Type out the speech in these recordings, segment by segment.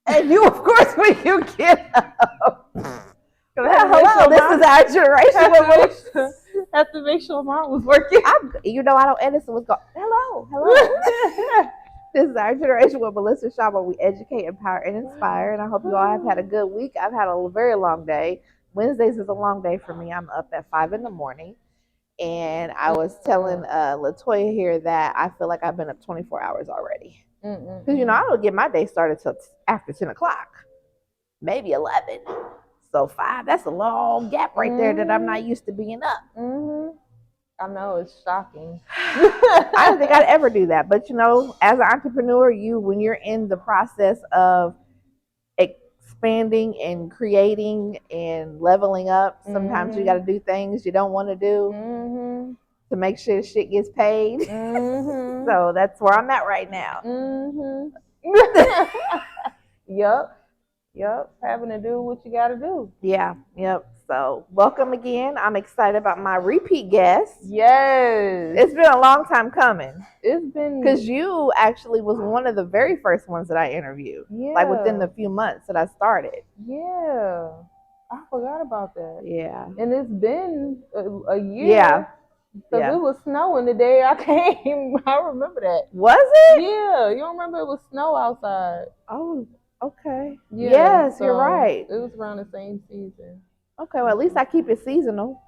And you, of course, when you get up. Hello, this is our generation. Have to make sure mine was working. I don't. Edison was going. Hello. This is our generation with Melissa Shaw, where we educate, empower, and inspire. And I hope you all have had a good week. I've had a very long day. Wednesdays is a long day for me. I'm up at 5 a.m. And I was telling Latoya here that I feel like I've been up 24 hours already. Because, I don't get my day started till after 10 o'clock, maybe 11. So 5, that's a long gap right there that I'm not used to being up. I know, it's shocking. I didn't think I'd ever do that. But, as an entrepreneur, when you're in the process of expanding and creating and leveling up, sometimes you got to do things you don't want to do to make sure shit gets paid. So that's where I'm at right now. Yep. Having to do what you got to do. Yep. So welcome again. I'm excited about my repeat guest. Yes. It's been a long time coming. It's been. Because you actually was one of the very first ones that I interviewed. Yeah. Like within the few months that I started. Yeah. I forgot about that. Yeah. And it's been a year. Yeah. Because it was snowing the day I came. I remember that. Was it? Yeah. You don't remember it was snow outside? Oh, okay. Yeah, yes, you're right. It was around the same season. Okay, well, at least I keep it seasonal.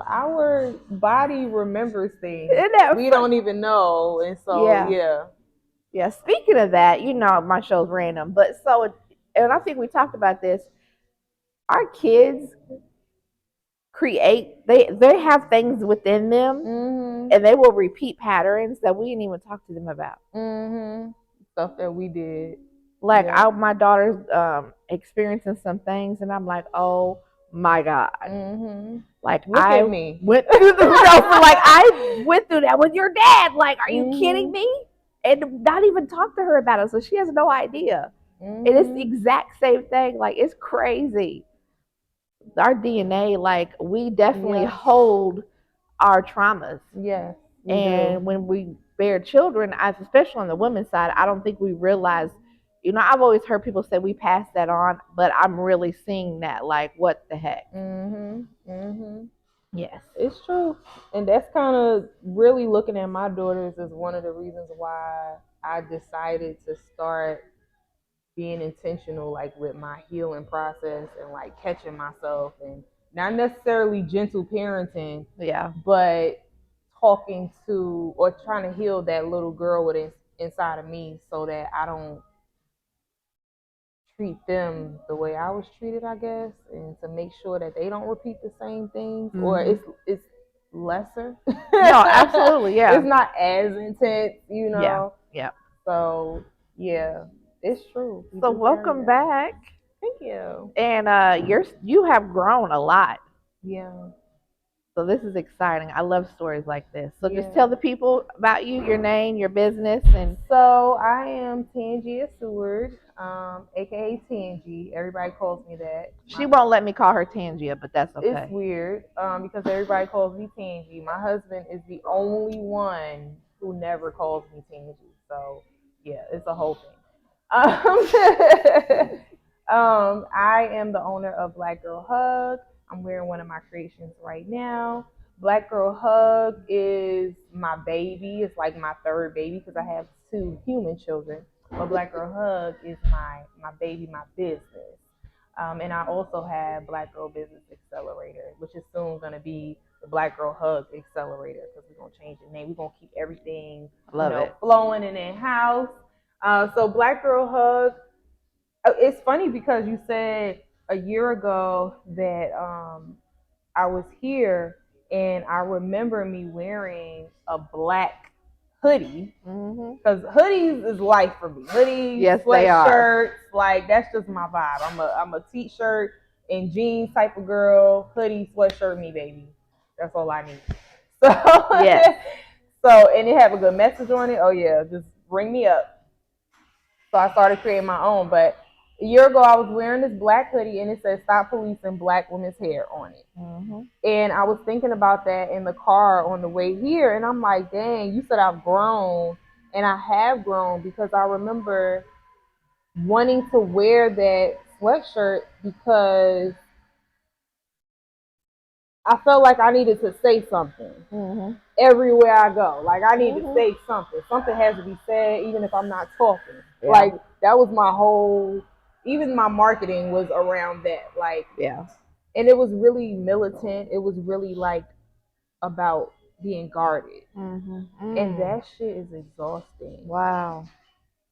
Our body remembers things. We don't even know. And so, Yeah, speaking of that, my show's random. But and I think we talked about this. Our kids create, they have things within them, and they will repeat patterns that we didn't even talk to them about. Stuff that we did. Like my daughter's experiencing some things, and I'm like, oh my God. Like Look at me. Went through I went through that with your dad. Like, are you kidding me? And not even talk to her about it, so she has no idea. And it's the exact same thing. Like, it's crazy. Our DNA, like, we definitely hold our traumas. Yes. And when we bear children, especially on the women's side, I don't think we realize. I've always heard people say we pass that on, but I'm really seeing that. Like, what the heck? Yes, it's true. And that's kind of really looking at my daughters as one of the reasons why I decided to start being intentional, like with my healing process and like catching myself, and not necessarily gentle parenting, but talking to or trying to heal that little girl within inside of me, so that I don't treat them the way I was treated, I guess, and to make sure that they don't repeat the same things, or it's lesser. No, absolutely, yeah. It's not as intense, Yeah. So it's true. So welcome back. Thank you. And you have grown a lot. Yeah. So this is exciting. I love stories like this. So just tell the people about you, your name, your business. And so I am Tangia Seward, aka Tangie. Everybody calls me that. She won't let me call her Tangia, but that's okay. It's weird because everybody calls me Tangie. My husband is the only one who never calls me Tangie. So it's a whole thing. I am the owner of Black Girl Hug. I'm wearing one of my creations right now. Black Girl Hug is my baby. It's like my third baby because I have 2 human children. But Black Girl Hug is my baby, my business. And I also have Black Girl Business Accelerator, which is soon going to be the Black Girl Hug Accelerator, because we're going to change the name. We're going to keep everything flowing and in-house. So Black Girl Hug, it's funny because you said a year ago that I was here, and I remember me wearing a black hoodie, because hoodies is life for me. Hoodies, sweatshirts, like that's just my vibe. I'm a t-shirt and jeans type of girl. Hoodie, sweatshirt, me baby. That's all I need. So and it have a good message on it. Oh yeah, just bring me up. So I started creating my own, but a year ago, I was wearing this black hoodie, and it said "Stop Policing Black Women's Hair" on it. And I was thinking about that in the car on the way here, and I'm like, dang, you said I've grown And I have grown because I remember wanting to wear that sweatshirt because I felt like I needed to say something everywhere I go. Like I need to say something. Something has to be said, even if I'm not talking. Yeah. Like that was my whole. Even my marketing was around that. Like Yeah. and it was really militant. It was really like about being guarded, and that shit is exhausting. Wow.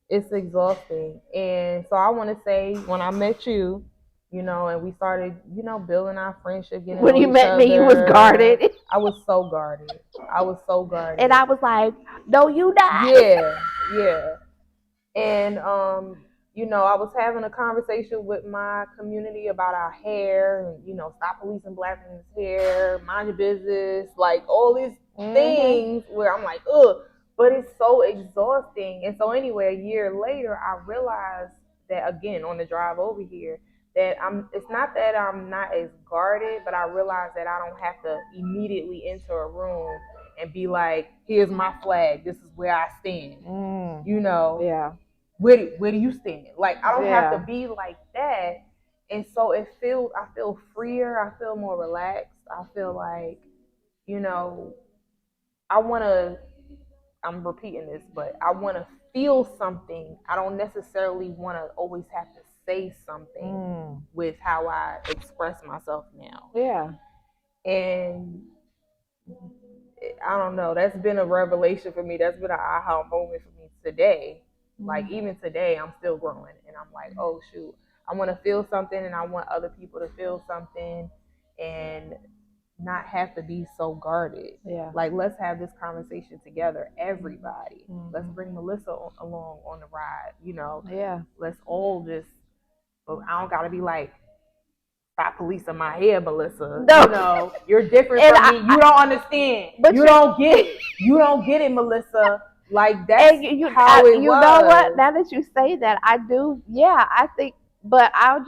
It's exhausting. And so I want to say, when I met you, you know, and we started, you know, building our friendship. When you met me, you was guarded. I was so guarded. I was so guarded. And I was like, no, you not. Yeah. And you know, I was having a conversation with my community about our hair and, you know, stop policing black women's hair, mind your business, like all these things where I'm like, ugh, but it's so exhausting. And so anyway, a year later I realized that, again, on the drive over here, that it's not that I'm not as guarded, but I realized that I don't have to immediately enter a room and be like, here's my flag, this is where I stand. You know? Yeah. Where do you stand? Like I don't have to be like that. And so I feel freer, I feel more relaxed. I feel like, you know, I'm repeating this, but I wanna feel something. I don't necessarily wanna always have to say something with how I express myself now. Yeah. And I don't know. That's been a revelation for me. That's been an aha moment for me today. Like even today, I'm still growing, and I'm like, oh shoot, I want to feel something, and I want other people to feel something, and not have to be so guarded. Yeah. Like let's have this conversation together, everybody. Let's bring Melissa along on the ride. You know. Yeah. Let's all just. But I don't gotta be like, stop policing my hair, Melissa. No. You know, you're different from me. You don't understand. But you don't get it. You don't get it, Melissa. Like that's how it was. You know what? Now that you say that, I do. Yeah, I think. But I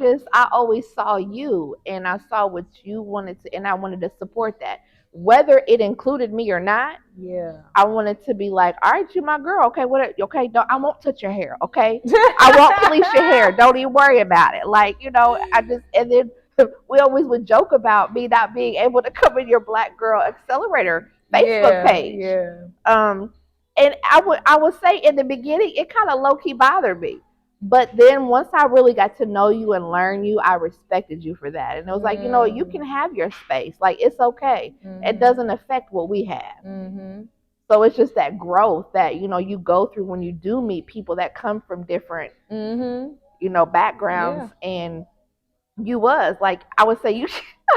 always saw you, and I saw what you wanted to, and I wanted to support that, whether it included me or not. Yeah. I wanted to be like, all right, you my girl. Okay, what? Okay, I won't touch your hair. Okay, I won't police your hair. Don't even worry about it. Like, you know, and then we always would joke about me not being able to come in your Black Girl Accelerator Facebook page. Yeah. And I would say in the beginning it kind of low key bothered me, but then once I really got to know you and learn you, I respected you for that. And it was like, you know, you can have your space. Like it's okay. It doesn't affect what we have. So it's just that growth that, you know, you go through when you do meet people that come from different, you know, backgrounds. And you was like, I would say you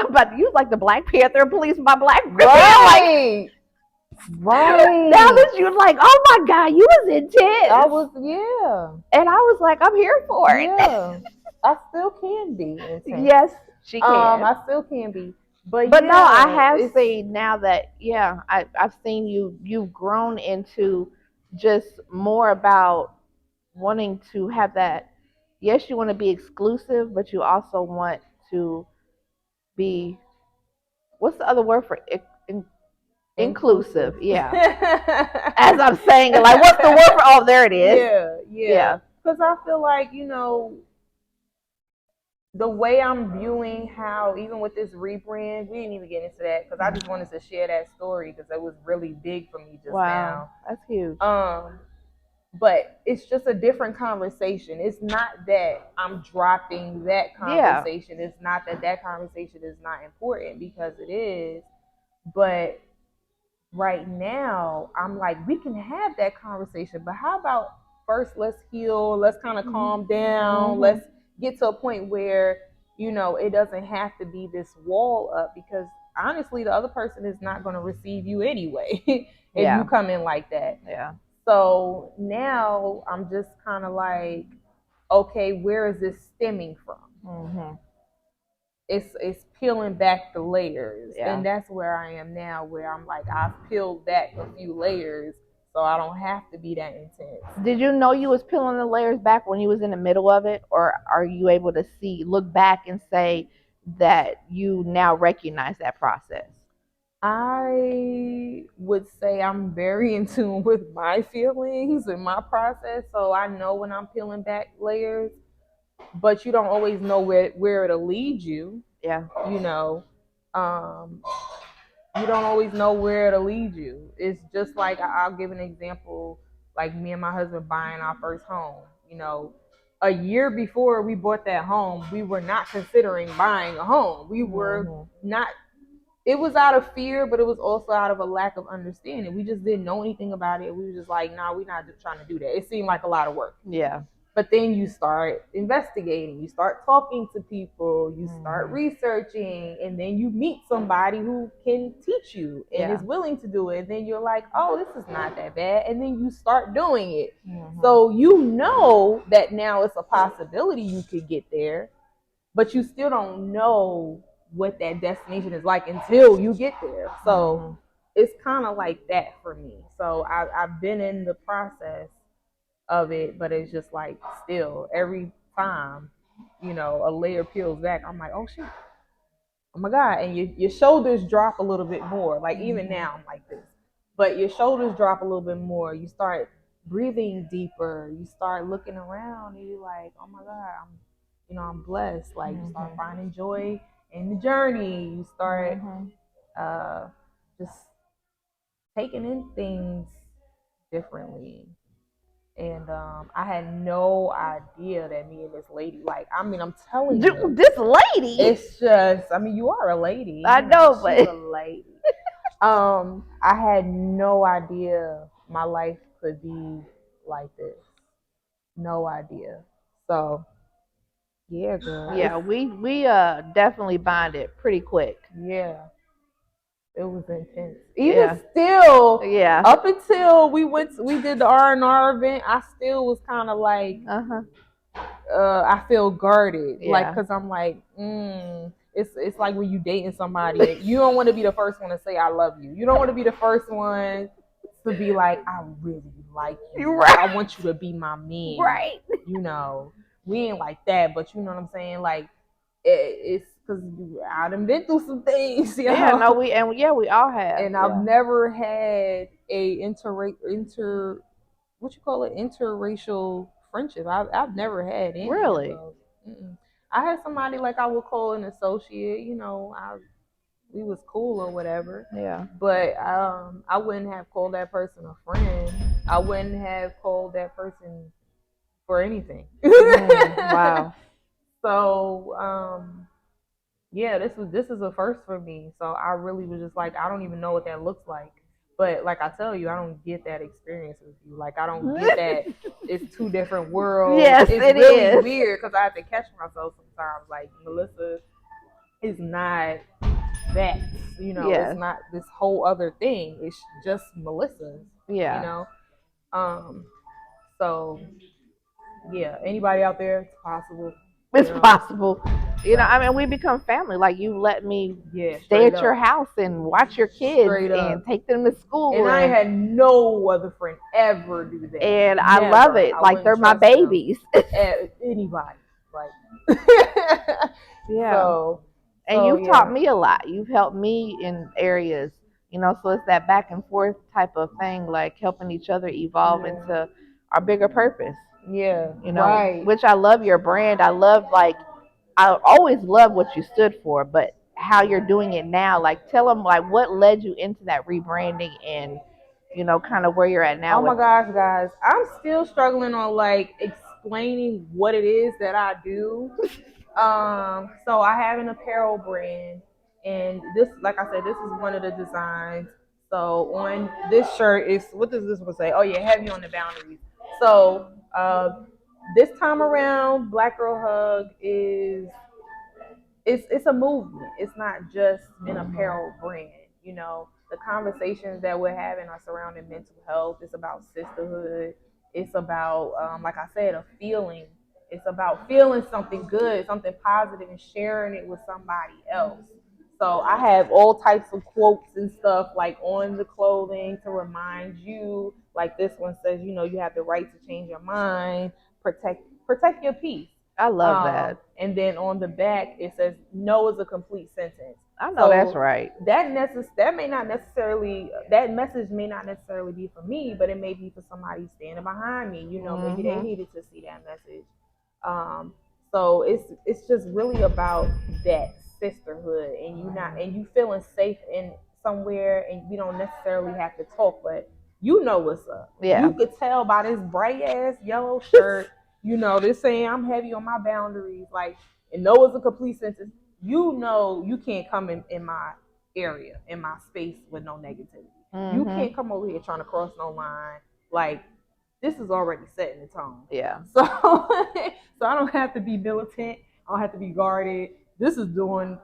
was like the Black Panther police by Black girl. Right. Right. Now that you're like, oh my God, you was intense. I was, yeah. And I was like, I'm here for it. Yeah. I still can be intense. Yes, she can. I still can be. But no, I have seen now that, I've seen you've grown into just more about wanting to have that. Yes, you want to be exclusive, but you also want to be, what's the other word for inclusive? Yeah. As I'm saying it, like, what's the word for, oh, there it is. Yeah. Because I feel like, you know, the way I'm viewing how, even with this rebrand, we didn't even get into that because I just wanted to share that story because it was really big for me just now. That's huge. But it's just a different conversation. It's not that I'm dropping that conversation. It's not that conversation is not important, because it is. But right now, I'm like, we can have that conversation, but how about first let's heal, let's kind of calm down, let's get to a point where, you know, it doesn't have to be this wall up, because honestly, the other person is not going to receive you anyway if you come in like that. Yeah. So now I'm just kind of like, okay, where is this stemming from? It's peeling back the layers, and that's where I am now, where I'm like, I've peeled back a few layers, so I don't have to be that intense. Did you know you was peeling the layers back when you was in the middle of it, or are you able to look back and say that you now recognize that process? I would say I'm very in tune with my feelings and my process, so I know when I'm peeling back layers, but you don't always know where it'll lead you. Yeah. You know, um, you don't always know where it'll lead you. It's just like I'll give an example, like me and my husband buying our first home. You know, a year before we bought that home, we were not considering buying a home. We were not. It was out of fear, but it was also out of a lack of understanding. We just didn't know anything about it. We were just like, nah, we're not just trying to do that. It seemed like a lot of work. Yeah. But then you start investigating, you start talking to people, you start researching, and then you meet somebody who can teach you and is willing to do it. And then you're like, oh, this is not that bad. And then you start doing it. So you know that now it's a possibility you could get there, but you still don't know what that destination is like until you get there. So it's kind of like that for me. So I've been in the process of it, but it's just like still every time, a layer peels back, I'm like, oh shit, oh my god, and your shoulders drop a little bit more. Like even now, I'm like this, but your shoulders drop a little bit more. You start breathing deeper. You start looking around, and you're like, oh my god, I'm blessed. Like you start finding joy in the journey. You start just taking in things differently. And I had no idea that me and this lady, like, I mean, I'm telling you, this lady. It's just, I mean, you are a lady. I know, but she's a lady. I had no idea my life could be like this. No idea. So, yeah, girl. Yeah, we definitely bonded pretty quick. Yeah. It was intense. Even still, up until we did the R&R event, I still was kind of like, I feel guarded, like, cause I'm like, it's like when you dating somebody, you don't want to be the first one to say I love you. You don't want to be the first one to be like, I really like you. Right. I want you to be my man. Right. We ain't like that, but you know what I'm saying, like. It's because I done been through some things. Yeah, no, we all have. And I've never had a interracial friendship. I've never had any. Really? Of those. I had somebody like I would call an associate. We was cool or whatever. Yeah. But I wouldn't have called that person a friend. I wouldn't have called that person for anything. Wow. So, this is a first for me. So I really was just like, I don't even know what that looks like. But like I tell you, I don't get that experience with you. Like I don't get that. It's two different worlds. Yes, it's really weird because I have to catch myself sometimes. Like Melissa is not that. It's not this whole other thing. It's just Melissa. Yeah. So yeah, anybody out there, it's possible. It's possible. I mean, we become family. Like you let me stay at your house and watch your kids and take them to school. And I had no other friend ever do that. And I love it. Like they're my babies. Anybody. Like yeah. So you've taught me a lot. You've helped me in areas, so it's that back and forth type of thing, like helping each other evolve into our bigger purpose. Yeah. Right. Which I love your brand. I love I always love what you stood for, but how you're doing it now, like tell them like what led you into that rebranding and kind of where you're at now. Oh my gosh, guys, I'm still struggling on like explaining what it is that I do. So I have an apparel brand, and this, like I said, this is one of the designs. So on this shirt is, what does this one say? Oh yeah, heavy on the boundaries. So this time around, Black Girl Hug is it's a movement. It's not just an apparel brand. The conversations that we're having are surrounding mental health. It's about sisterhood. It's about, like I said, a feeling. It's about feeling something good, something positive, and sharing it with somebody else. So I have all types of quotes and stuff like on the clothing to remind you. Like this one says, you have the right to change your mind. Protect your peace. I love that. And then on the back it says, "No is a complete sentence." I know that's So right. that may not necessarily that message may not necessarily be for me, but it may be for somebody standing behind me. You know, maybe they Mhm. needed to see that message. Um, so it's just really about that sisterhood, and you feeling safe in somewhere, and we don't necessarily have to talk, but you know what's up. Yeah. You could tell by this bright ass yellow shirt. You know, they're saying I'm heavy on my boundaries, like, and no is a complete sentence. You know, you can't come in my area, in my space with no negativity. You Mhm. can't come over here trying to cross no line. Like, this is already setting the tone. Yeah. So so I don't have to be militant. I don't have to be guarded. This is doing,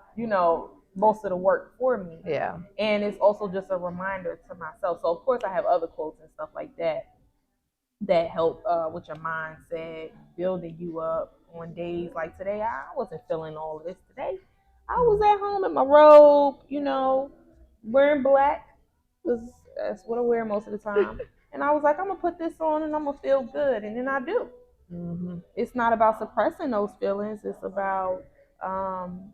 most of the work for me. Yeah. And it's also just a reminder to myself. So of course I have other quotes and stuff like that help with your mindset, building you up on days like today. I wasn't feeling all of this today. I was at home in my robe, wearing black, because that's what I wear most of the time. And I was like, I'm gonna put this on and I'm gonna feel good, and then I do. Mhm. It's not about suppressing those feelings. It's about um,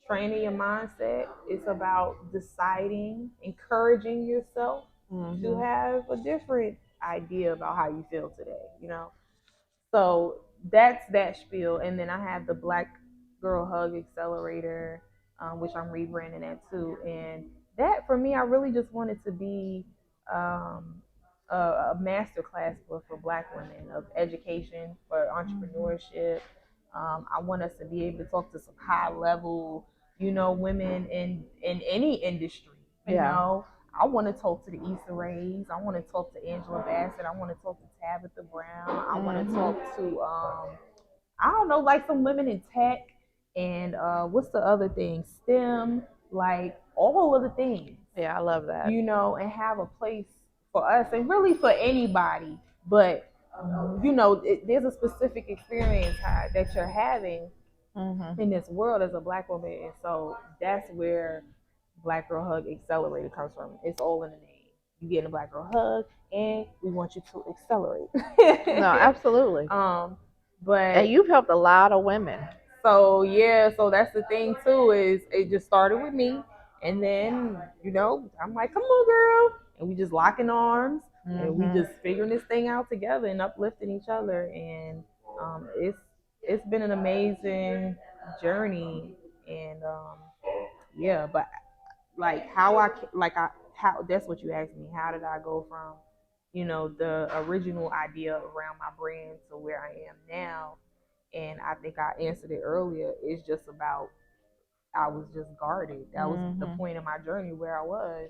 training your mindset. It's about deciding, encouraging yourself to Mhm. have a different idea about how you feel today. So that's that spiel. And then I have the Black Girl Hug Accelerator, which I'm rebranding that too. And that for me, I really just wanted to be um, a master class for Black women of education, for Mhm. entrepreneurship. I want us to be able to talk to some high level, women in any industry. Yeah. I want to talk to the Issa Rays. I want to talk to Angela Bassett. I want to talk to Tabitha Brown. I want to Mhm. talk to I don't know, like some women in tech and what's the other thing? STEM, like all of the things, Yeah, I love that. and have a place for us and really for anybody. But there's a specific experience that you're having Mhm. in this world as a Black woman, and so that's where Black Girl Hug Accelerator comes from. It's all in the name. You get a Black Girl Hug, and we want you to accelerate. No, absolutely. um, And but you've helped a lot of women. so yeah, so that's the thing too, is it just started with me, and then I'm like, come on, girl, and we just locking arms, and we Mhm. just figuring this thing out together and uplifting each other, and it's been an amazing journey, and yeah, but like how that's what you asked me. How did I go from the original idea around my brand to where I am now? And I think I answered it earlier. It's just about I was just guarded. That was the Mhm. point of my journey where I was,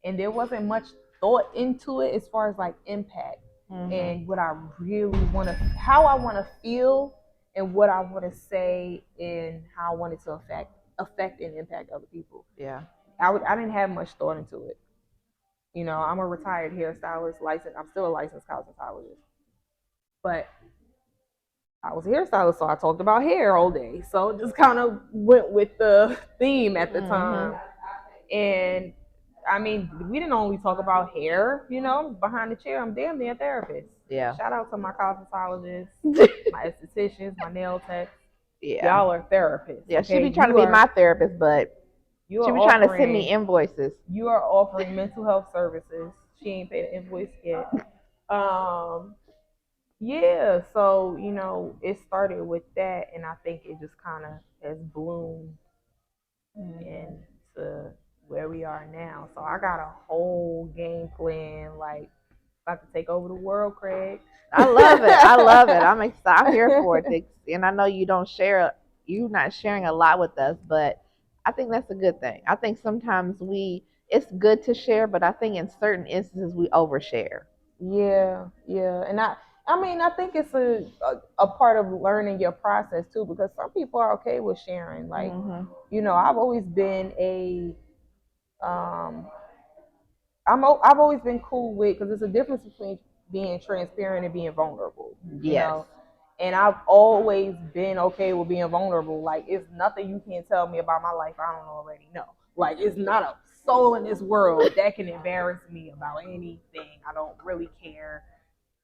and there wasn't much thought into it as far as like impact Mhm. and what I really want to, how I want to feel, and what I want to say, and how I wanted to affect and impact other people. Yeah. I didn't have much thought into it. I'm a retired hairstylist, licensed. I'm still a licensed cosmetologist, but I was a hairstylist, so I talked about hair all day. So it just kind of went with the theme at the Mhm. time. And I mean, we didn't only talk about hair, behind the chair. I'm damn near a therapist. Yeah. Shout out to my cosmetologists, my estheticians, my nail techs. Yeah. Y'all are therapists, Yeah, she okay? be trying to be my therapist, but You she are be trying to send me offering invoices. you are offering mental health services. She ain't paid an invoice yet. Um, yeah, so it started with that, and I think it just kind of has bloomed Mhm. into where we are now. So I got a whole game plan, like about to take over the world, Craig. I love it. I love it. I'm excited. I'm here for it. And I know you don't share. You not sharing a lot with us, but I think that's a good thing. I think sometimes it's good to share, but I think in certain instances we overshare. Yeah, yeah, and I mean, I think it's a part of learning your process too, because some people are okay with sharing. Like, Mhm. I've always been um, I've always been cool with, because there's a difference between being transparent and being vulnerable, you Yes. know. And I've always been okay with being vulnerable. Like, it's nothing you can tell me about my life I don't already know. Like, it's not a soul in this world that can embarrass me about anything. I don't really care.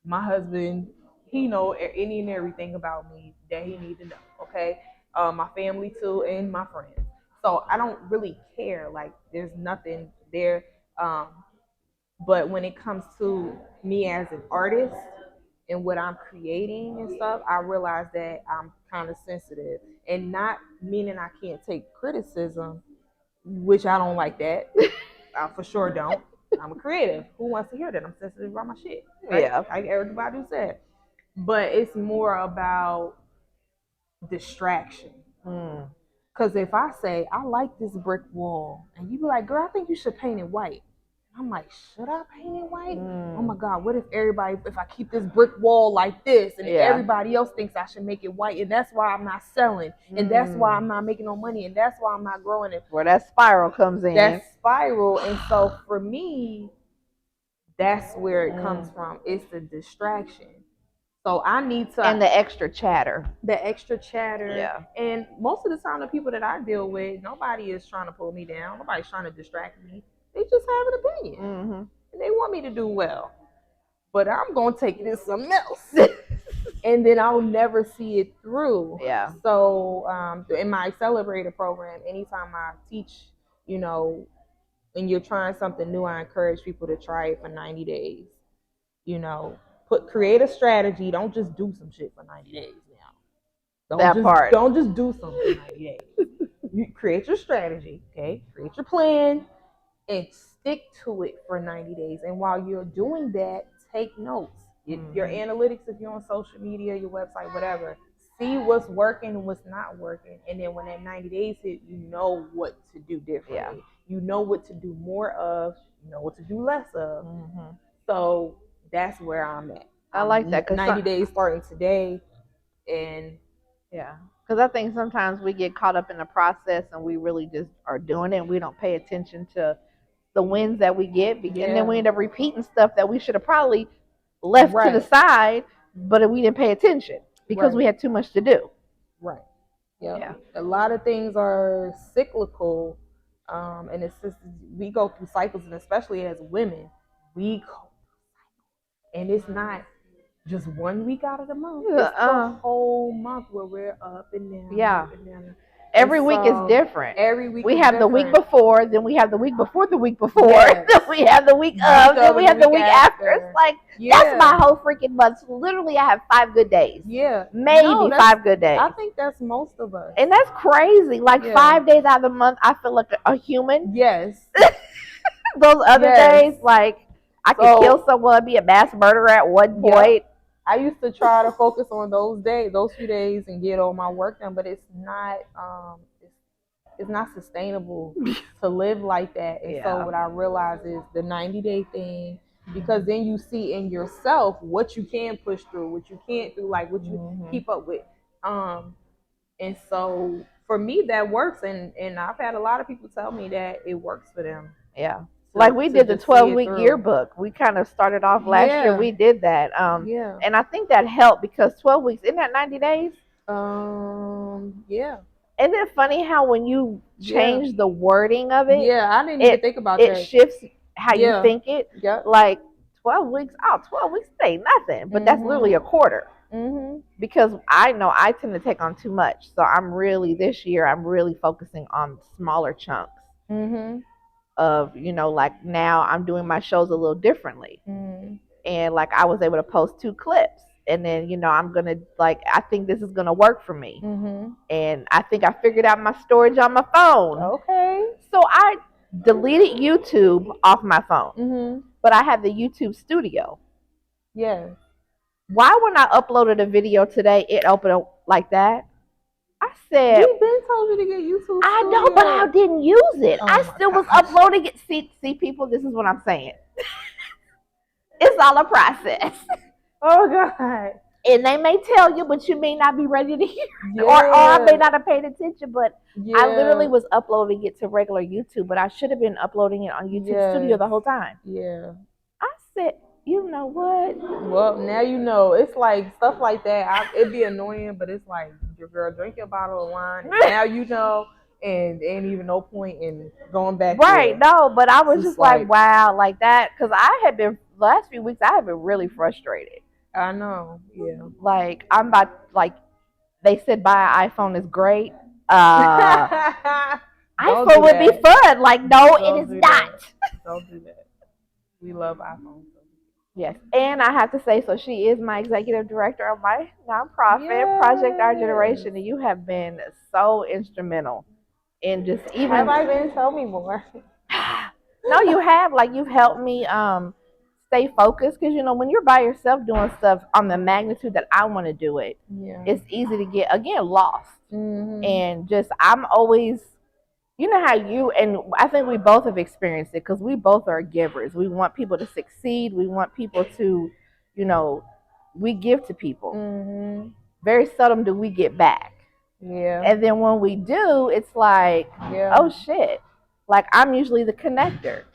My husband, he know any and everything about me that he need to know. Okay, my family too, and my friends. So I don't really care. Like there's nothing there. Um, but when it comes to me as an artist and what I'm creating and stuff, I realize that I'm kind of sensitive, and not meaning I can't take criticism, which I don't like that. I for sure don't. I'm a creative. Who wants to hear that? I'm sensitive about my shit, right? Yeah. Like everybody said. But it's more about distraction. Mm. Because if I say, I like this brick wall, and you be like, girl, I think you should paint it white. I'm like, should I paint it white? Oh my God, what if if I keep this brick wall like this, and everybody else thinks I should make it white, and that's why I'm not selling, and that's why I'm not making no money, and that's why I'm not growing it. Where that spiral comes in. That spiral. And so for me, that's where it comes from. It's the distraction. So I need to, and the extra chatter. Yeah. And most of the time, the people that I deal with, nobody is trying to pull me down. Nobody's trying to distract me. They just have an opinion, and they want me to do well. But I'm gonna take it as something else, and then I'll never see it through. Yeah. So in my accelerator program, anytime I teach, when you're trying something new, I encourage people to try it for 90 days. Create a strategy. Don't just do some shit for 90 days now. Don't just do something for 90 days. You create your strategy, okay? Create your plan and stick to it for 90 days. And while you're doing that, take notes. Your analytics, if you're on social media, your website, whatever, see what's working and what's not working. And then when that 90 days hit, you know what to do differently. Yeah. You know what to do more of, you know what to do less of. So that's where I'm at. I like that. 90 days starting today. And yeah, because I think sometimes we get caught up in the process and we really just are doing it and we don't pay attention to the wins that we get. And then we end up repeating stuff that we should have probably left to the side, but we didn't pay attention because we had too much to do. Right. Yep. Yeah. A lot of things are cyclical. And it's just, we go through cycles, and especially as women, we go through cycles. And it's not just 1 week out of the month. It's the whole month where we're up and down. Yeah. Up and down. Every week is different. Every week we have the week before, then we have the week before the week before, then we have the week of, then we have the week after. It's like, that's my whole freaking month. So literally, I have 5 good days. Yeah. Maybe 5 good days. I think that's most of us. And that's crazy. Like 5 days out of the month, I feel like a human. Yes. Those other days, like, I could kill someone, be a mass murderer at one point. I used to try to focus on those few days, and get all my work done, but it's not sustainable to live like that. And so what I realized is the 90-day thing, because then you see in yourself what you can push through, what you can't do, like what you keep up with. And so for me that works, and I've had a lot of people tell me that it works for them. Yeah. Like we did the 12-week yearbook. We kind of started off last year. We did that. And I think that helped because 12 weeks, isn't that 90 days? Yeah. Isn't it funny how when you change the wording of it? Yeah, I didn't even think about that. It shifts how you think it. Yep. Like 12 weeks, 12 weeks ain't nothing. But that's literally a quarter. Because I know I tend to take on too much. So this year, I'm really focusing on smaller chunks. Of, like now I'm doing my shows a little differently. And like I was able to post 2 clips. And then, I'm going to I think this is going to work for me. And I think I figured out my storage on my phone. Okay. So I deleted YouTube off my phone. But I have the YouTube studio. Yeah. Why when I uploaded a video today, it opened up like that? I said, we've been told you to get YouTube. I know, but I didn't use it. I still was uploading it. See, people, this is what I'm saying. It's all a process. Oh, God. And they may tell you, but you may not be ready to hear. Or I may not have paid attention, but I literally was uploading it to regular YouTube, but I should have been uploading it on YouTube Studio the whole time. Yeah. I said, you know what? Well, now you know. It's like stuff like that. It'd be annoying, but it's like, your girl, drink your bottle of wine. Now you know, and ain't even no point in going back. Right, no, but I was just like, wow, like that. Because the last few weeks, I have been really frustrated. I know, yeah. Like, they said buy an iPhone is great. Don't iPhone do would be that. fun. Like, no, Don't it is do not. that. Don't do that. We love iPhones. Yes, and I have to say, so she is my executive director of my nonprofit, Project Our Yes. Generation, and you have been so instrumental in just even. Have I been? Tell me more. No, you have. Like, you've helped me stay focused because when you're by yourself doing stuff on the magnitude that I want to do it, Yeah. it's easy to get again lost. Mm-hmm. And just I'm always, you know how you and I think we both have experienced it because we both are givers. We want people to succeed. We want people to, you know, we give to people. Mm-hmm. Very seldom do we get back. Yeah. And then when we do, it's like, oh shit. Like I'm usually the connector.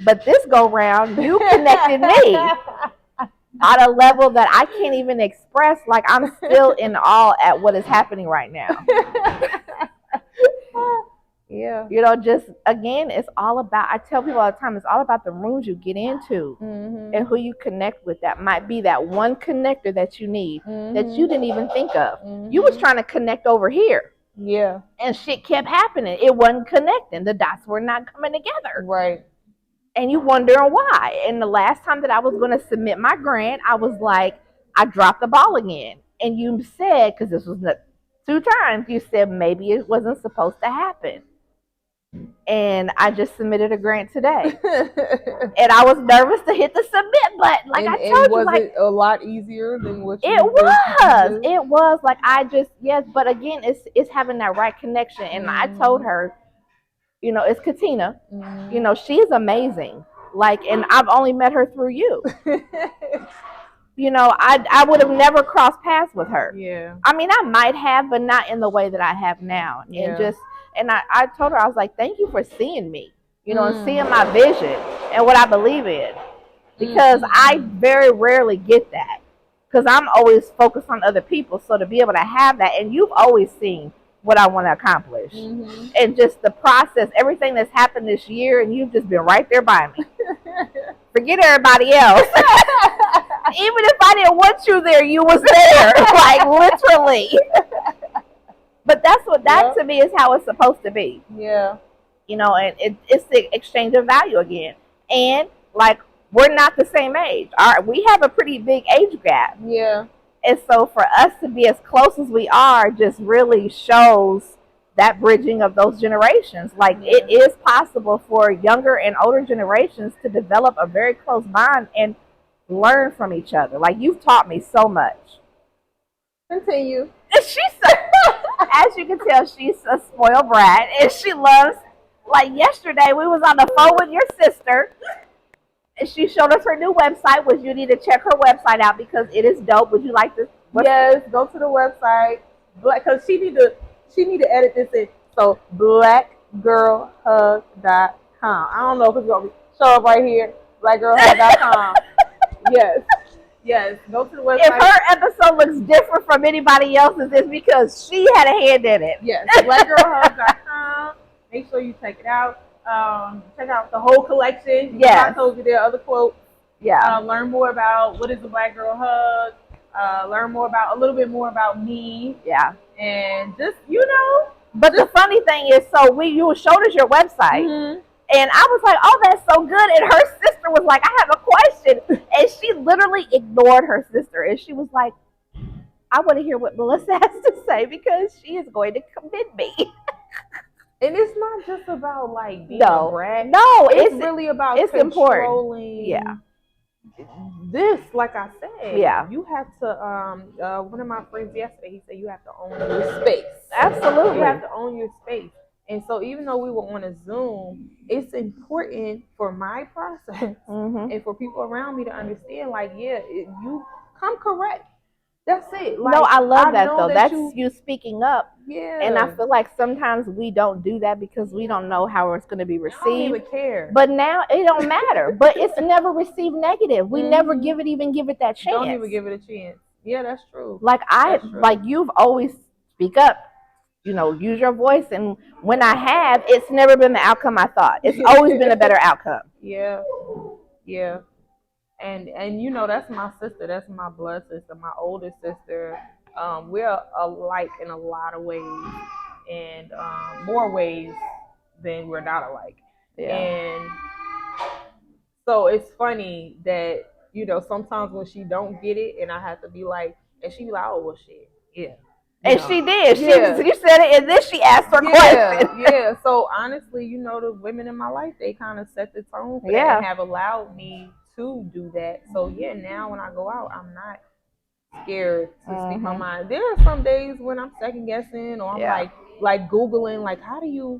But this go round, you connected me at a level that I can't even express. Like I'm still in awe at what is happening right now. Yeah. Just again, it's all about, I tell people all the time, it's all about the rooms you get into and who you connect with. That might be that one connector that you need that you didn't even think of. You was trying to connect over here. Yeah. And shit kept happening. It wasn't connecting. The dots were not coming together. Right. And you wondering why. And the last time that I was going to submit my grant, I was like, I dropped the ball again. And you said, because this was 2 times, you said maybe it wasn't supposed to happen. And I just submitted a grant today. And I was nervous to hit the submit button. Like I told you, was it a lot easier than what you It was. It was like yes, but again, it's having that right connection. And I told her, it's Katina. She's amazing. Like, and I've only met her through you. I would have never crossed paths with her. Yeah. I mean, I might have, but not in the way that I have now. Yeah. And I told her, I was like, thank you for seeing me, and seeing my vision and what I believe in. Because I very rarely get that. Because I'm always focused on other people. So to be able to have that, and you've always seen what I want to accomplish. And just the process, everything that's happened this year, and you've just been right there by me. Forget everybody else. Even if I didn't want you there, you was there. Like, literally. But that's what, that to me is how it's supposed to be. Yeah. And it's the exchange of value again. And, like, we're not the same age. We have a pretty big age gap. Yeah. And so for us to be as close as we are just really shows that bridging of those generations. Like, it is possible for younger and older generations to develop a very close bond and learn from each other. Like, you've taught me so much. Continue. And as you can tell, she's a spoiled brat, and she loves, like, yesterday we was on the phone with your sister, and she showed us her new website, which you need to check her website out because it is dope. Would you like to? Yes, go to the website. Because she need to edit this in. So blackgirlhug.com. I don't know if it's gonna show up right here. Blackgirlhug.com. Yes. Go to the website. If her episode looks different from anybody else's, it's because she had a hand in it. Yes, blackgirlhug.com. Make sure you check it out. Check out the whole collection. Yes. I told you there are other quotes. Yeah. Learn more about what is a Black Girl Hug. Learn a little bit more about me. Yeah. And just, But the funny thing is, so you showed us your website. And I was like, oh, that's so good. And her sister was like, I have a question. And she literally ignored her sister. And she was like, I want to hear what Melissa has to say because she is going to commend me. And it's not just about like being a brat. No, it's really about it's controlling. Yeah. This, like I said, yeah, you have to. One of my friends yesterday, he said you have to own your space. Absolutely, you have to own your space. And so, even though we were on a Zoom, it's important for my process and for people around me to understand. Like, you come correct. That's it. Like, no, I love that though. That's you speaking up. Yeah. And I feel like sometimes we don't do that because we don't know how it's going to be received. I don't even care. But now it don't matter. But it's never received negative. We never give it that chance. Don't even give it a chance. Yeah, that's true. Like you've always speak up. Use your voice. And when I have, it's never been the outcome I thought. It's always been a better outcome. Yeah. Yeah. And that's my sister. That's my blood sister, my oldest sister. We're alike in a lot of ways, and more ways then we're not alike. Yeah. And so it's funny that, sometimes when she don't get it and I have to be like, and she be like, oh, well, shit, yeah. And she did. Yeah. She said it, and then she asked her question. Yeah. So honestly, the women in my life, they kind of set the tone for that and have allowed me to do that. So yeah, now when I go out, I'm not scared to speak my mind. There are some days when I'm second guessing, or I'm like Googling, like, how do you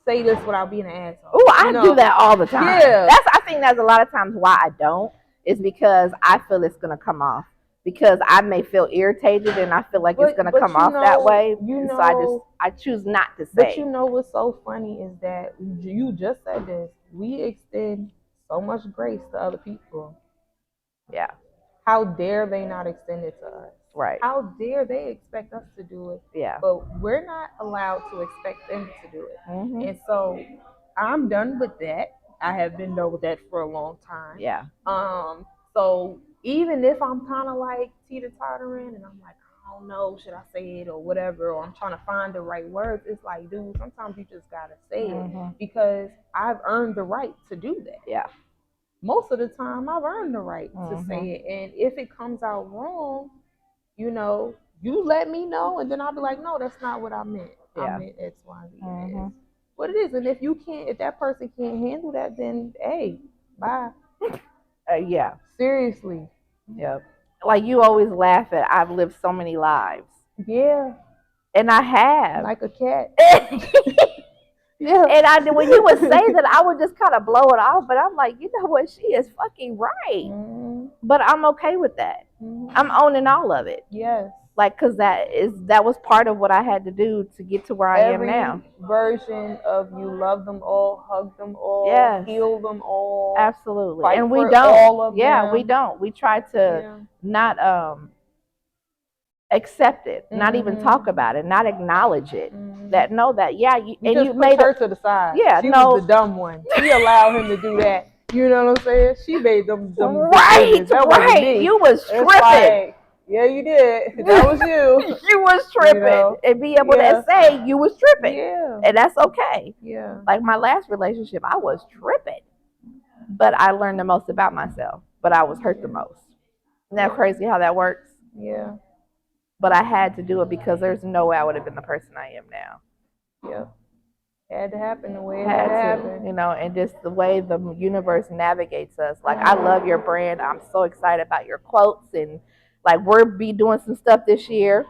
say this without being an asshole? Oh, I do that all the time. Yeah. I think that's a lot of times why I don't, is because I feel it's gonna come off. Because I may feel irritated and I feel like it's gonna come off that way. So I choose not to say. But what's so funny is that you just said this. We extend so much grace to other people. Yeah. How dare they not extend it to us? Right. How dare they expect us to do it? Yeah. But we're not allowed to expect them to do it. And so I'm done with that. I have been done with that for a long time. Yeah. So even if I'm kind of like teeter-tottering and I'm like, I don't know, should I say it or whatever, or I'm trying to find the right words, it's like, dude, sometimes you just gotta say it because I've earned the right to do that. Yeah. Most of the time, I've earned the right to say it, and if it comes out wrong, you let me know, and then I'll be like, no, that's not what I meant. I meant X, Y, Z. It's what it is, and if that person can't handle that, then hey, bye. Yeah. Seriously. Yeah. Like you always laugh at, I've lived so many lives. Yeah. And I have. Like a cat. Yeah. And when you would say that, I would just kind of blow it off. But I'm like, you know what? She is fucking right. But I'm okay with that. I'm owning all of it. Yes. Like, because that was part of what I had to do to get to where I am now. Version of you love them all, hug them all, heal them all. Absolutely. And we don't. All of them. We don't. We try to not accept it, not even talk about it, not acknowledge it. That you just made her to the side. Yeah, she was the dumb one. She allowed him to do that. You know what I'm saying? She made them decisions. That wasn't me. You was tripping. Yeah, you did. That was you. You was tripping. And be able to say you was tripping. Yeah. And that's okay. Yeah. Like my last relationship, I was tripping. But I learned the most about myself. But I was hurt the most. Isn't that crazy how that works? Yeah. But I had to do it because there's no way I would have been the person I am now. Yep. It had to happen the way it had to happen. And just the way the universe navigates us. Like, I love your brand. I'm so excited about your quotes. And, like, we'll be doing some stuff this year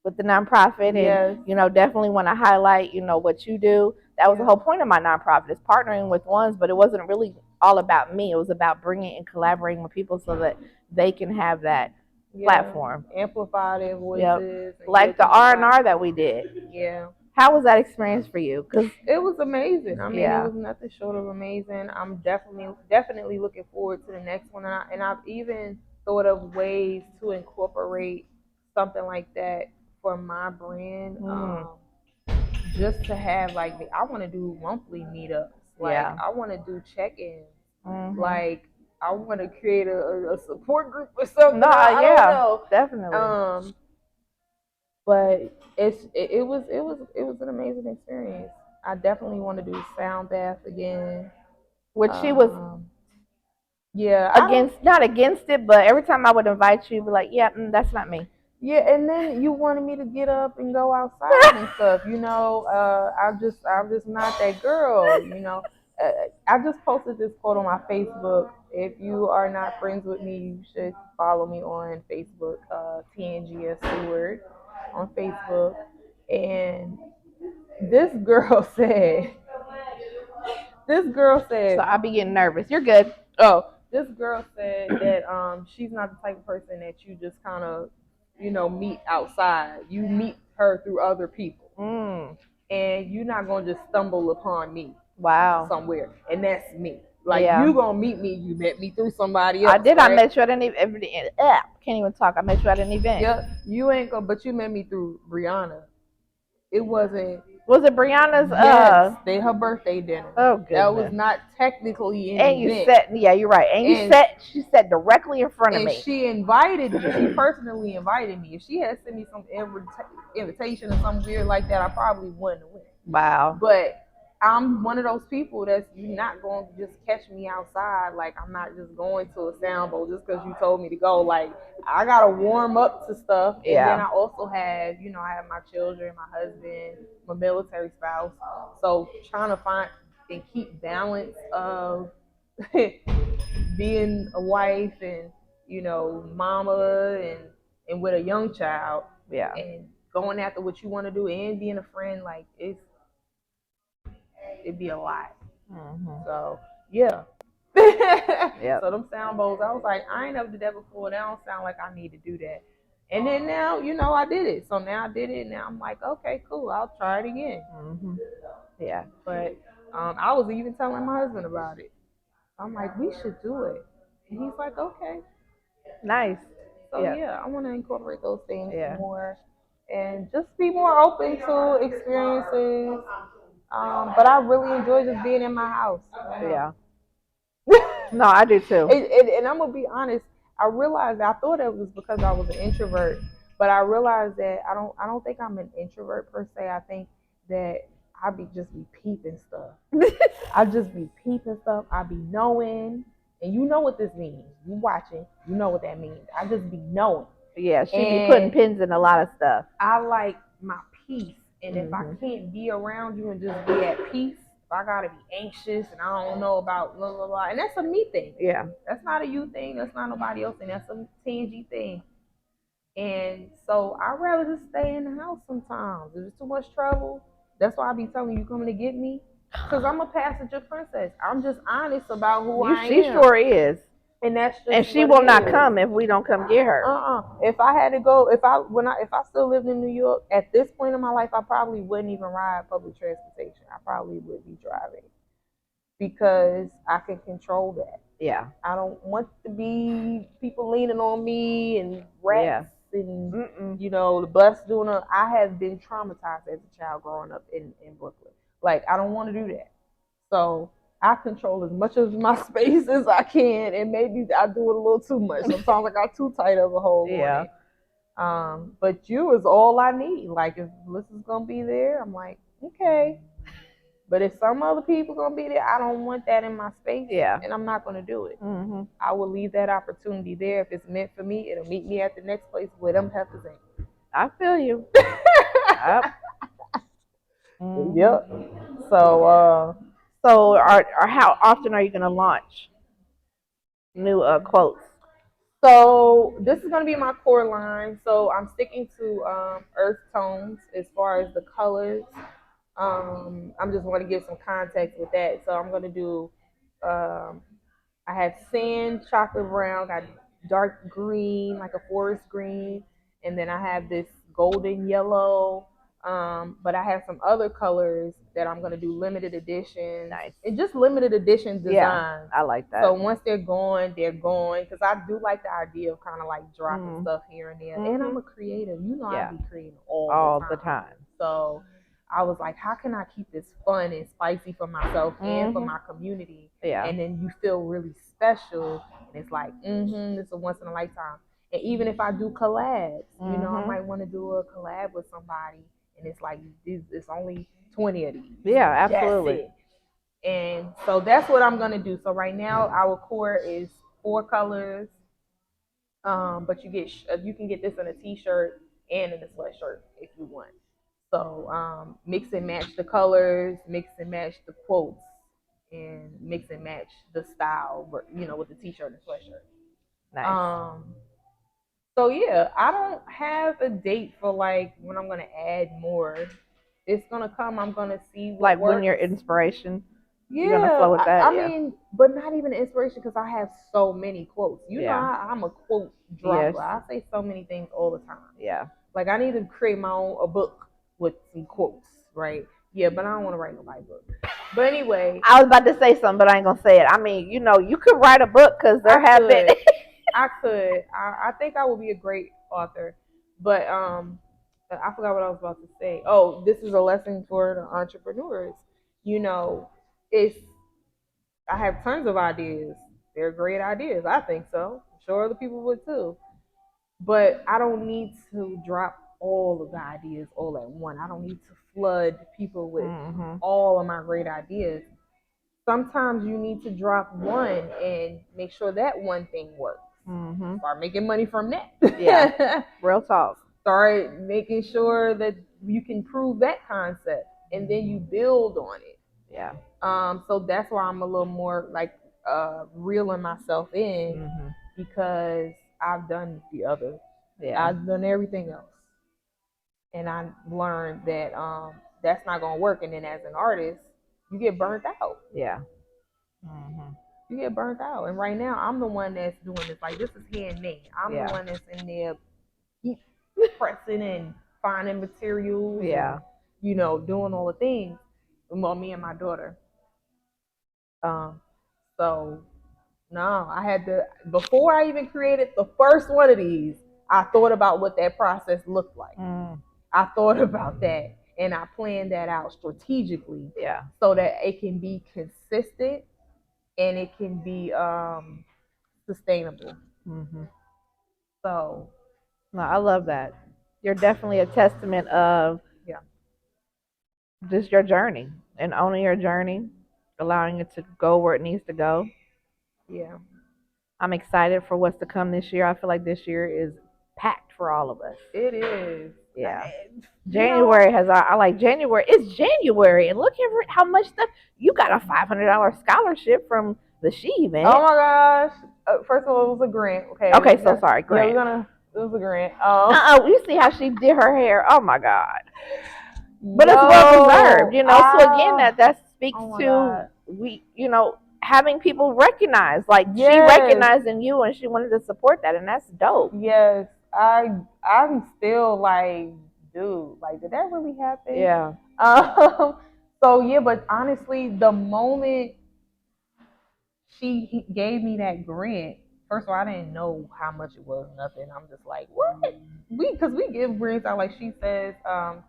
with the nonprofit. And, definitely want to highlight, what you do. That was the whole point of my nonprofit, is partnering with ones, but it wasn't really all about me. It was about bringing and collaborating with people so that they can have that platform. Amplify their voices. Like the R&R that we did. Yeah. How was that experience for you? Cause it was amazing. I mean, it was nothing short of amazing. I'm definitely looking forward to the next one. And I've even thought of ways to incorporate something like that for my brand. Just to have, like, I want to do monthly meetups. Like, I want to do check-ins. Like, I want to create a support group or something. I don't know. Definitely. But it was an amazing experience. I definitely want to do sound bath again. Which she was not against it, but every time I would invite you, be like, that's not me. Yeah, and then you wanted me to get up and go outside and stuff. I'm just not that girl. I just posted this quote on my Facebook. If you are not friends with me, you should follow me on Facebook, Tangia Seward on Facebook. And this girl said, So I'll be getting nervous. You're good. Oh, this girl said that she's not the type of person that you just kind of, meet outside. You meet her through other people. And you're not going to just stumble upon me. Wow. Somewhere. And that's me. Like, you going to meet me. You met me through somebody else. I did. Right? I met you at an event. Can't even talk. I met you at an event. Yeah. You ain't going, but you met me through Brianna. It wasn't. Was it Brianna's? Yes, her birthday dinner. Oh, goodness. That was not technically an event. You sat, you're right. And she sat directly in front of me. And she invited me. She personally invited me. If she had sent me some invitation or something weird like that, I probably wouldn't have went. Wow. But I'm one of those people that's you're not going to just catch me outside. Like I'm not just going to a sound bowl just because you told me to go. Like I gotta warm up to stuff, and then Yeah. I also have, I have my children, my husband, my military spouse. So trying to find and keep balance of being a wife and mama and with a young child Yeah. and going after what you want to do and being a friend, like it'd be a lot. Hmm. So yeah. Yep. So them sound bowls, I was like, I ain't never did that before. That don't sound like I need to do that. And then now, I did it. So now I did it. And now I'm like, okay, cool. I'll try it again. Hmm. Yeah. But I was even telling my husband about it. I'm like, we should do it. And he's like, okay. Nice. So Yeah. yeah, I want to incorporate those things Yeah. more and just be more open to experiences. But I really enjoy just being in my house. Yeah. No, I do too. And I'm gonna be honest. I realized I thought it was because I was an introvert, but I realized that I don't think I'm an introvert per se. I think that I just be peeping stuff. I just be peeping stuff. I be knowing, and you know what this means. You watching, you know what that means. I just be knowing. Yeah, she be putting pins in a lot of stuff. I like my peace, and if I Mm-hmm. can't be around you and just be at peace, if I gotta be anxious and I don't know about blah blah blah, and that's a me thing. Yeah. That's not a you thing. That's not nobody else thing. That's a Tangi thing. And so I'd rather just stay in the house sometimes. If it's too much trouble, that's why I be telling you coming to get me. Because I'm a passenger princess. I'm just honest about who I She am. sure is. And that's just And she what will it not is. come if we don't come get her. If I had to go, if I still lived in New York at this point in my life, I probably wouldn't even ride public transportation. I probably would be driving because I can control that. Yeah. I don't want to be people leaning on me and rats and the bus doing a. I have been traumatized as a child growing up in Brooklyn. Like I don't want to do that. So I control as much of my space as I can, and maybe I do it a little too much. Sometimes I got too tight of a hold on it. But you is all I need. Like if Melissa's gonna be there, I'm like, okay. But if some other people gonna be there, I don't want that in my space. Yeah. And I'm not gonna do it. Mm-hmm. I will leave that opportunity there. If it's meant for me, it'll meet me at the next place where them heifers ain't. I feel you. Yep. Mm-hmm. Yep. So how often are you gonna launch new quotes? So this is gonna be my core line. So I'm sticking to earth tones as far as the colors. I'm just want to give some context with that. So I'm gonna do. I have sand, chocolate brown, got dark green, like a forest green, and then I have this golden yellow. But I have some other colors that I'm gonna do limited edition. Nice. And just limited edition designs. Yeah, I like that. So once they're gone, they're gone. Because I do like the idea of kind of like dropping stuff here and there. And I'm a creative. I be creating all the time. So I was like, how can I keep this fun and spicy for myself and for my community? Yeah. And then you feel really special. And it's like, this is a once in a lifetime. And even if I do collabs, I might want to do a collab with somebody. And it's like, it's only 20 of these. Yeah, absolutely. And so that's what I'm going to do. So right now, our core is 4 colors. But you can get this in a t-shirt and in a sweatshirt if you want. So mix and match the colors, mix and match the quotes, and mix and match the style, with the t-shirt and sweatshirt. Nice. So yeah, I don't have a date for like when I'm gonna add more. It's gonna come. I'm gonna see what like works. when your inspiration. Yeah, you're gonna flow with that. I mean, but not even inspiration because I have so many quotes. Know, I'm a quote dropper. Yes. I say so many things all the time. Yeah. Like I need to create my own a book with some quotes, right? Yeah, but I don't want to write nobody's book. But anyway, I was about to say something, but I ain't gonna say it. I mean, you could write a book because there have been. I could. I think I would be a great author, but I forgot what I was about to say. Oh, this is a lesson for the entrepreneurs. I have tons of ideas. They're great ideas. I think so. I'm sure other people would too. But I don't need to drop all of the ideas all at once. I don't need to flood people with Mm-hmm. all of my great ideas. Sometimes you need to drop one and make sure that one thing works. Mm-hmm. Start making money from that. Yeah. Real talk. Start making sure that you can prove that concept, and then you build on it. Yeah. So that's why I'm a little more like reeling myself in, Mm-hmm. because I've done the other. Yeah. I've done everything else, and I learned that that's not gonna work. And then as an artist, you get burnt out. Yeah. Mm-hmm. You get burnt out. And right now, I'm the one that's doing this. Like, this is handmade. I'm Yeah. the one that's in there keep pressing and finding materials. Yeah. And, doing all the things. Well, me and my daughter. Um, so no, I had to, before I even created the first one of these, I thought about what that process looked like. Mm. I thought about that, and I planned that out strategically. Yeah. So that it can be consistent and it can be sustainable. Mm-hmm. So No, I love that. You're definitely a testament of yeah, just your journey and owning your journey, allowing it to go where it needs to go. yeah, I'm excited for what's to come this year. I feel like this year is packed for all of us. it is. Yeah. January has, I like January. It's January, and look at how much stuff. You got a $500 scholarship from the She event. Oh my gosh. First of all, it was a grant. Okay. Okay, so sorry, grant. Yeah, it was a grant. You see how she did her hair. Oh my God. But it's well deserved, So again, that speaks to God. having people recognize, like yes. She recognizing you, and she wanted to support that, and that's dope. Yes, I'm still like, dude, like, did that really happen? Yeah. So yeah, but honestly, the moment she gave me that grant, first of all, I didn't know how much it was, nothing. I'm just like, what? Because we give grants out, like she says,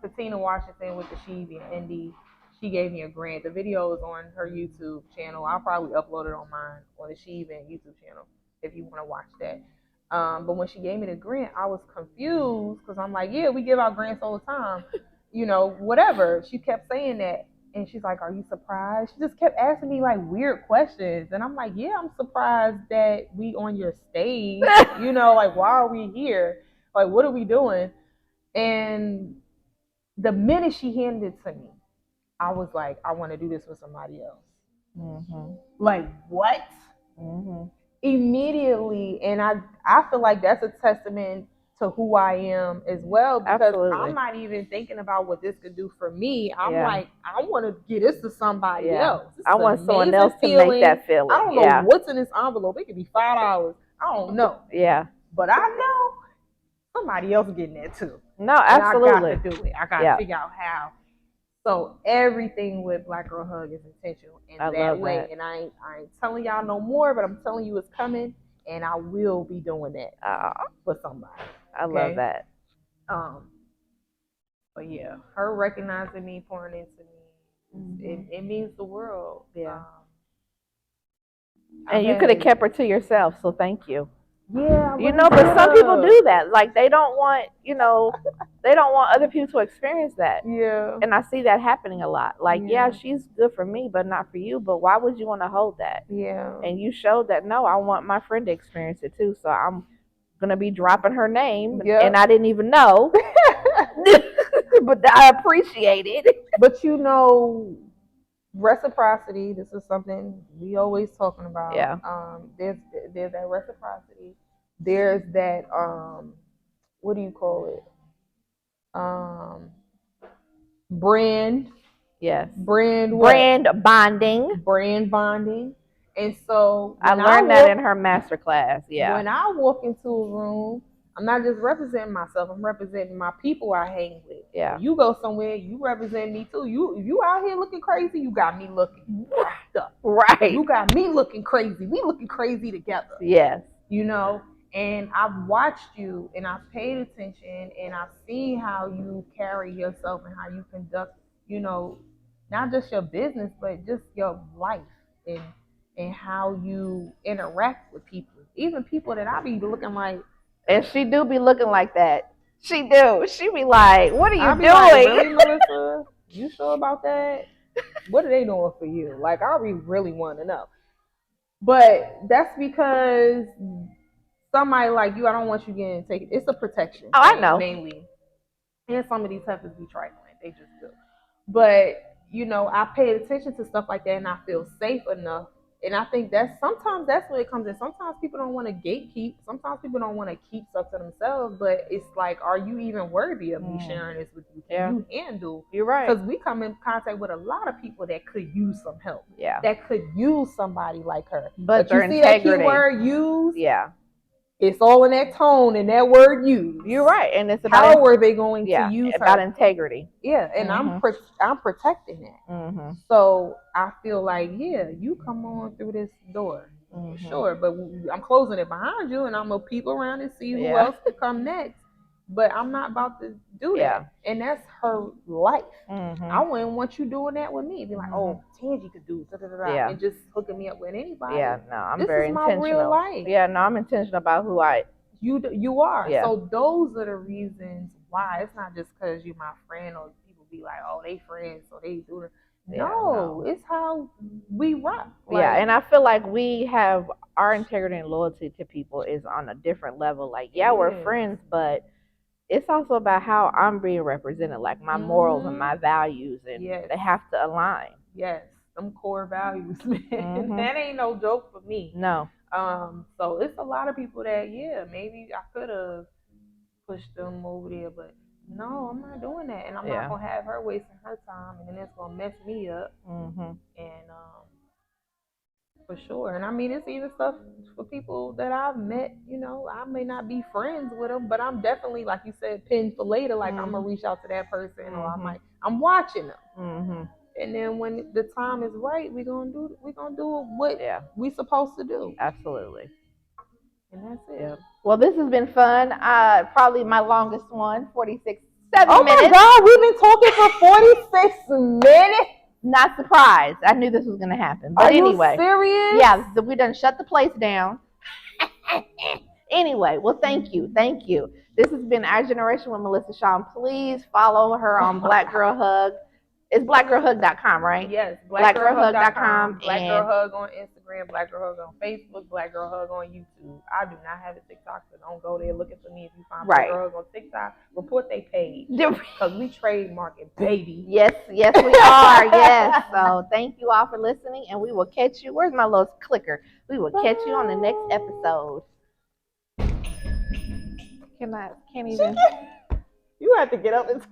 Katina Washington with the She and Indy, she gave me a grant. The video is on her YouTube channel. I'll probably upload it on mine, on the She and YouTube channel, if you want to watch that. But when she gave me the grant, I was confused because I'm like, yeah, we give out grants all the time, whatever. She kept saying that. And she's like, are you surprised? She just kept asking me like weird questions. And I'm like, yeah, I'm surprised that we on your stage. Like, why are we here? Like, what are we doing? And the minute she handed it to me, I was like, I want to do this with somebody else. Mm-hmm. Like, what? Mm-hmm. Immediately. And I feel like that's a testament to who I am as well, because absolutely. I'm not even thinking about what this could do for me. I'm like, I want to get this to somebody else. I want someone else to make that feeling. I don't know what's in this envelope. It could be $5. I don't know. Yeah. But I know somebody else getting that too. No, absolutely. And I got to do it. I got to figure out how. So everything with Black Girl Hug is intentional in that way. That. And I ain't telling y'all no more, but I'm telling you it's coming, and I will be doing that for somebody. I love that. But yeah, her recognizing me, pouring into me, it means the world. Yeah. And you could have kept her to yourself, so thank you. Yeah. But some people do that. Like they don't want, they don't want other people to experience that. Yeah. And I see that happening a lot. Like, yeah, she's good for me, but not for you. But why would you want to hold that? Yeah. And you showed that, no, I want my friend to experience it too. So I'm going to be dropping her name. Yep. And I didn't even know. But I appreciate it. But reciprocity, this is something we always talking about. Yeah. There's that reciprocity. There's that what do you call it? Brand. Yes. Brand bonding. Brand bonding. And so I learned that in her master class. Yeah. When I walk into a room, I'm not just representing myself. I'm representing my people I hang with. Yeah. When you go somewhere, you represent me too. You out here looking crazy, you got me looking wrapped up. Right. You got me looking crazy. We looking crazy together. Yes. And I've watched you, and I've paid attention, and I've seen how you carry yourself and how you conduct, not just your business, but just your life and how you interact with people. Even people that I be looking like. And she do be looking like that. She do. She be like, "What are you I'll be doing?" like, really, Melissa? You sure about that? What are they doing for you? Like, I really want to know. But that's because somebody like you, I don't want you getting taken. It's a protection. Oh, I know. Mainly. And some of these heifers be trifling. They just do. But, I pay attention to stuff like that and I feel safe enough. And I think sometimes that's where it comes in. Sometimes people don't want to gatekeep. Sometimes people don't want to keep stuff to themselves. But it's like, are you even worthy of me sharing this with you? Can you handle? You're right. Because we come in contact with a lot of people that could use some help. Yeah. That could use somebody like her. But you see that key word use? Yeah. It's all in that tone and that word use. You're right, and it's about how are they going to use about her? Integrity. Yeah, and I'm protecting that. So I feel like you come on through this door, sure, but I'm closing it behind you, and I'm gonna peep around and see who else could come next. But I'm not about to do that, and that's her life. I wouldn't want you doing that with me. Be like, oh, Tangie could do and just hooking me up with anybody. Yeah, no, I'm this very is intentional. My real life. Yeah, no, I'm intentional about who you are. Yeah. So those are the reasons why. It's not just because you're my friend or people be like, oh, they friends, so they do it. No, it's how we rock. Like, and I feel like we have our integrity and loyalty to people is on a different level. Like, we're friends, but it's also about how I'm being represented, like my morals and my values, and they have to align. Yes, them core values, man. That ain't no joke for me. No. So it's a lot of people that maybe I could have pushed them over there, but no, I'm not doing that, and I'm not gonna have her wasting her time, and then it's gonna mess me up. And for sure. And I mean, it's even stuff for people that I've met. I may not be friends with them, but I'm definitely, like you said, pinned for later. Like I'm gonna reach out to that person, or I'm watching them. And then when the time is right, we're gonna do what we supposed to do. Absolutely. And that's it. Yeah. Well, this has been fun. Probably my longest one, 7 minutes. Oh my God, we've been talking for 46 minutes. Not surprised. I knew this was going to happen. But anyway. Are you serious? Yeah, we done shut the place down. Anyway, well, thank you. Thank you. This has been Our Generation with Melissa Shaw. Please follow her on Black Girl Hug. It's blackgirlhug.com, right? Yes, blackgirlhug.com. Black Girl Hug on Instagram, Black Girl Hug on Facebook, Black Girl Hug on YouTube. I do not have a TikTok, so don't go there looking for me. If you find Black Girl Hug on TikTok, report they page. Because we trademark it, baby. Yes, we are. Yes. So thank you all for listening, and we will catch you. Where's my little clicker? We will catch you on the next episode. Can't even. You have to get up and turn.